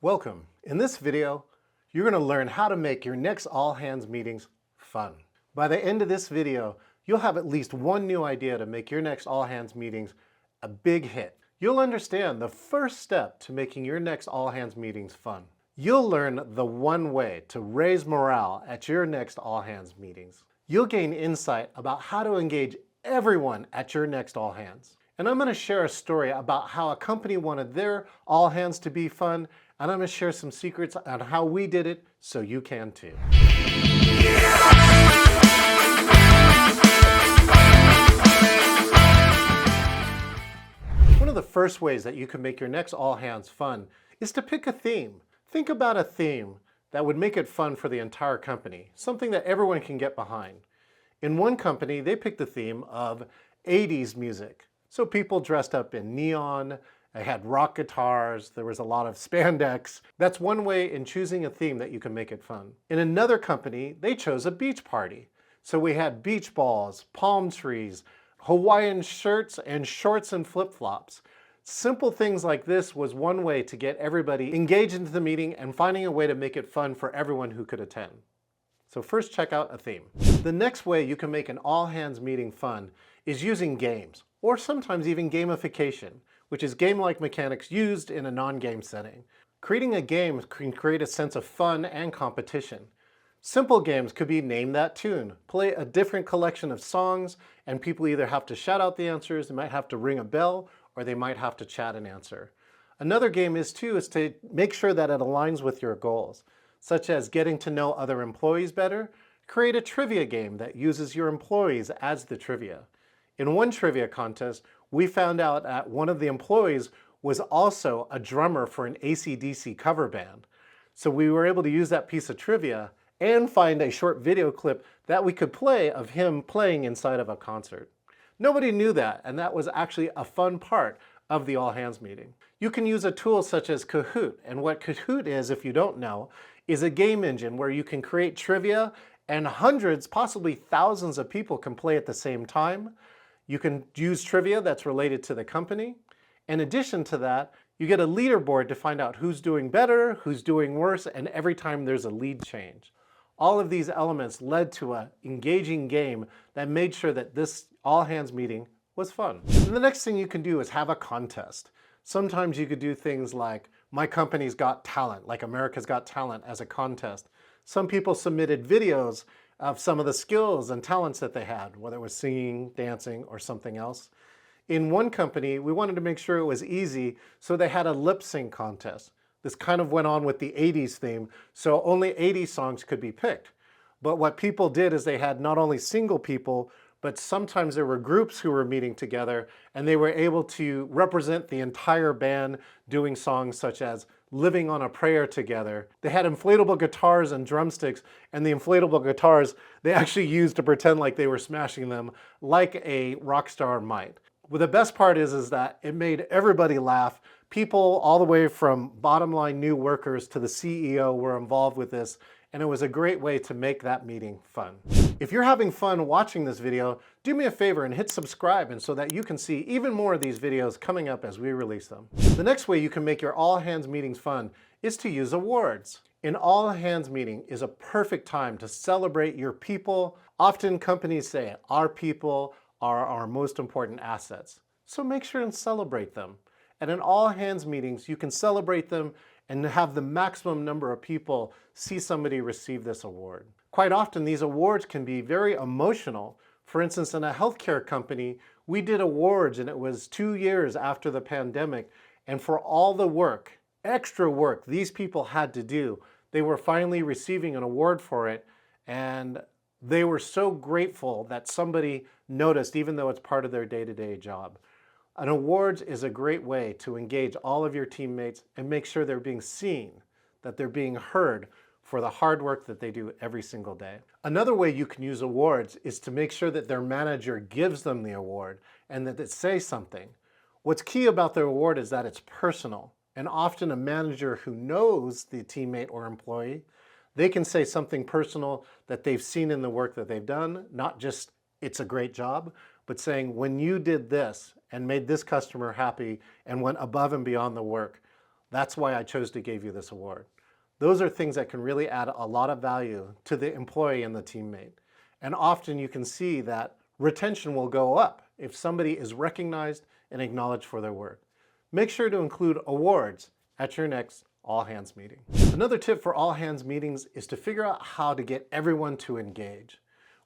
Welcome. In this video, you're going to learn how to make your next all-hands meetings fun. By the end of this video, you'll have at least one new idea to make your next all-hands meetings a big hit. You'll understand the first step to making your next all-hands meetings fun. You'll learn the one way to raise morale at your next all-hands meetings. You'll gain insight about how to engage everyone at your next all-hands. And I'm going to share a story about how a company wanted their all-hands to be fun, and I'm going to share some secrets on how we did it so you can too. One of the first ways that you can make your next all-hands fun is to pick a theme. Think about a theme that would make it fun for the entire company, something that everyone can get behind. In one company, they picked the theme of 80s music. So people dressed up in neon, they had rock guitars, there was a lot of spandex. That's one way in choosing a theme that you can make it fun. In another company, they chose a beach party. So we had beach balls, palm trees, Hawaiian shirts and shorts and flip-flops. Simple things like this was one way to get everybody engaged into the meeting and finding a way to make it fun for everyone who could attend. So first, check out a theme. The next way you can make an all-hands meeting fun is using games, or sometimes even gamification, which is game-like mechanics used in a non-game setting. Creating a game can create a sense of fun and competition. Simple games could be name that tune, play a different collection of songs, and people either have to shout out the answers, they might have to ring a bell, or they might have to chat an answer. Another game is to make sure that it aligns with your goals, such as getting to know other employees better. Create a trivia game that uses your employees as the trivia. In one trivia contest, we found out that one of the employees was also a drummer for an AC/DC cover band. So we were able to use that piece of trivia and find a short video clip that we could play of him playing inside of a concert. Nobody knew that, and that was actually a fun part of the all-hands meeting. You can use a tool such as Kahoot, and what Kahoot is, if you don't know, is a game engine where you can create trivia and hundreds, possibly thousands of people can play at the same time. You can use trivia that's related to the company. In addition to that, you get a leaderboard to find out who's doing better, who's doing worse, and every time there's a lead change. All of these elements led to an engaging game that made sure that this all-hands meeting was fun. And the next thing you can do is have a contest. Sometimes you could do things like My Company's Got Talent, like America's Got Talent as a contest. Some people submitted videos of some of the skills and talents that they had, whether it was singing, dancing, or something else. In one company, we wanted to make sure it was easy, so they had a lip sync contest. This kind of went on with the 80s theme, so only 80 songs could be picked. But what people did is they had not only single people, but sometimes there were groups who were meeting together, and they were able to represent the entire band doing songs such as Living on a Prayer Together. They had inflatable guitars and drumsticks, and the inflatable guitars they actually used to pretend like they were smashing them like a rock star might. Well, the best part is that it made everybody laugh. People all the way from bottom line new workers to the CEO were involved with this, and it was a great way to make that meeting fun. If you're having fun watching this video, do me a favor and hit subscribe and so that you can see even more of these videos coming up as we release them. The next way you can make your all-hands meetings fun is to use awards. An all-hands meeting is a perfect time to celebrate your people. Often companies say our people are our most important assets. So make sure and celebrate them. And in all-hands meetings, you can celebrate them and have the maximum number of people see somebody receive this award. Quite often, these awards can be very emotional. For instance, in a healthcare company, we did awards, and it was 2 years after the pandemic, and for all the work, extra work these people had to do, they were finally receiving an award for it, and they were so grateful that somebody noticed, even though it's part of their day-to-day job. An award is a great way to engage all of your teammates and make sure they're being seen, that they're being heard for the hard work that they do every single day. Another way you can use awards is to make sure that their manager gives them the award and that it says something. What's key about the award is that it's personal, and often a manager who knows the teammate or employee, they can say something personal that they've seen in the work that they've done, not just it's a great job, but saying when you did this and made this customer happy and went above and beyond the work, That's why I chose to give you this award. Those are things that can really add a lot of value to the employee and the teammate. And often you can see that retention will go up if somebody is recognized and acknowledged for their work. Make sure to include awards at your next all-hands meeting. Another tip for all-hands meetings is to figure out how to get everyone to engage.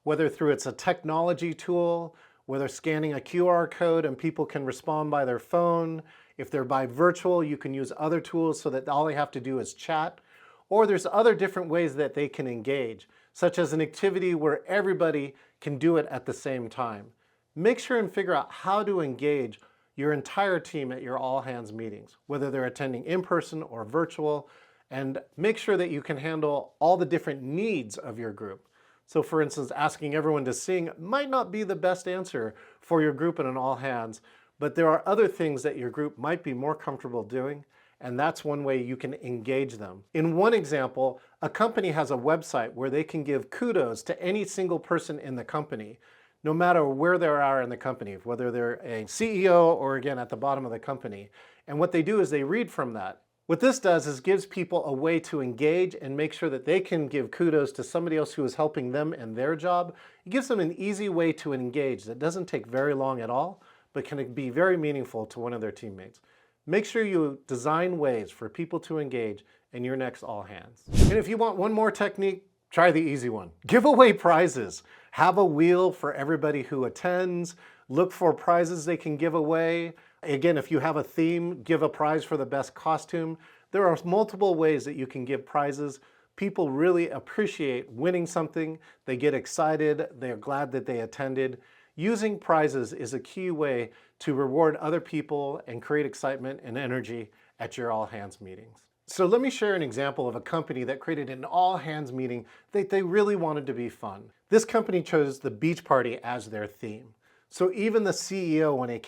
Whether through it's a technology tool, whether scanning a QR code and people can respond by their phone. If they're by virtual, you can use other tools so that all they have to do is chat. Or there's other different ways that they can engage, such as an activity where everybody can do it at the same time. Make sure and figure out how to engage your entire team at your all-hands meetings, whether they're attending in person or virtual, and make sure that you can handle all the different needs of your group. So for instance, asking everyone to sing might not be the best answer for your group in an all-hands, but there are other things that your group might be more comfortable doing, and that's one way you can engage them. In one example, a company has a website where they can give kudos to any single person in the company, no matter where they are in the company, whether they're a CEO or again at the bottom of the company. And what they do is they read from that. What this does is gives people a way to engage and make sure that they can give kudos to somebody else who is helping them in their job. It gives them an easy way to engage that doesn't take very long at all, but can be very meaningful to one of their teammates. Make sure you design ways for people to engage in your next all hands. And if you want one more technique, try the easy one. Give away prizes. Have a wheel for everybody who attends. Look for prizes they can give away. Again, if you have a theme, give a prize for the best costume. There are multiple ways that you can give prizes. People really appreciate winning something. They get excited. They're glad that they attended. Using prizes is a key way to reward other people and create excitement and energy at your all-hands meetings. So let me share an example of a company that created an all-hands meeting that they really wanted to be fun. This company chose the beach party as their theme. So even the CEO, when he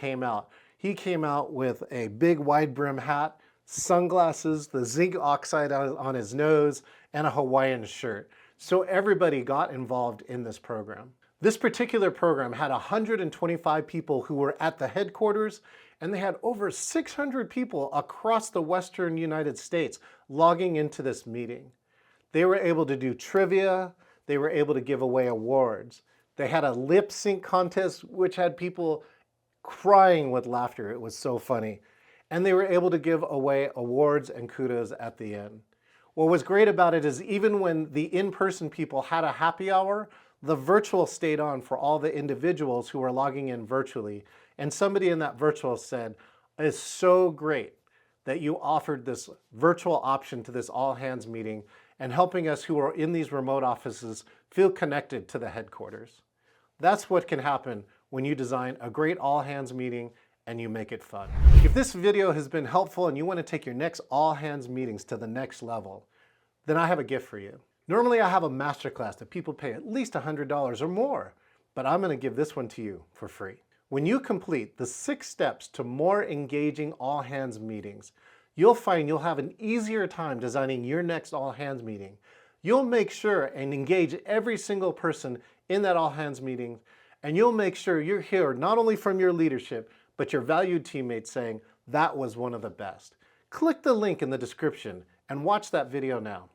came out with a big wide brim hat, sunglasses, the zinc oxide on his nose, and a Hawaiian shirt. So everybody got involved in this program. This particular program had 125 people who were at the headquarters, and they had over 600 people across the Western United States logging into this meeting. They were able to do trivia. They were able to give away awards. They had a lip sync contest, which had people crying with laughter. It was so funny. And they were able to give away awards and kudos at the end. What was great about it is even when the in-person people had a happy hour, the virtual stayed on for all the individuals who were logging in virtually. And somebody in that virtual said, "It's so great that you offered this virtual option to this all-hands meeting and helping us who are in these remote offices feel connected to the headquarters." That's what can happen when you design a great all-hands meeting and you make it fun. If this video has been helpful and you want to take your next all-hands meetings to the next level, then I have a gift for you. Normally I have a masterclass that people pay at least $100 or more, but I'm going to give this one to you for free. When you complete the 6 steps to more engaging all-hands meetings, you'll find you'll have an easier time designing your next all-hands meeting. You'll make sure and engage every single person in that all-hands meeting, and you'll make sure you're here not only from your leadership, but your valued teammates saying, "That was one of the best." Click the link in the description and watch that video now.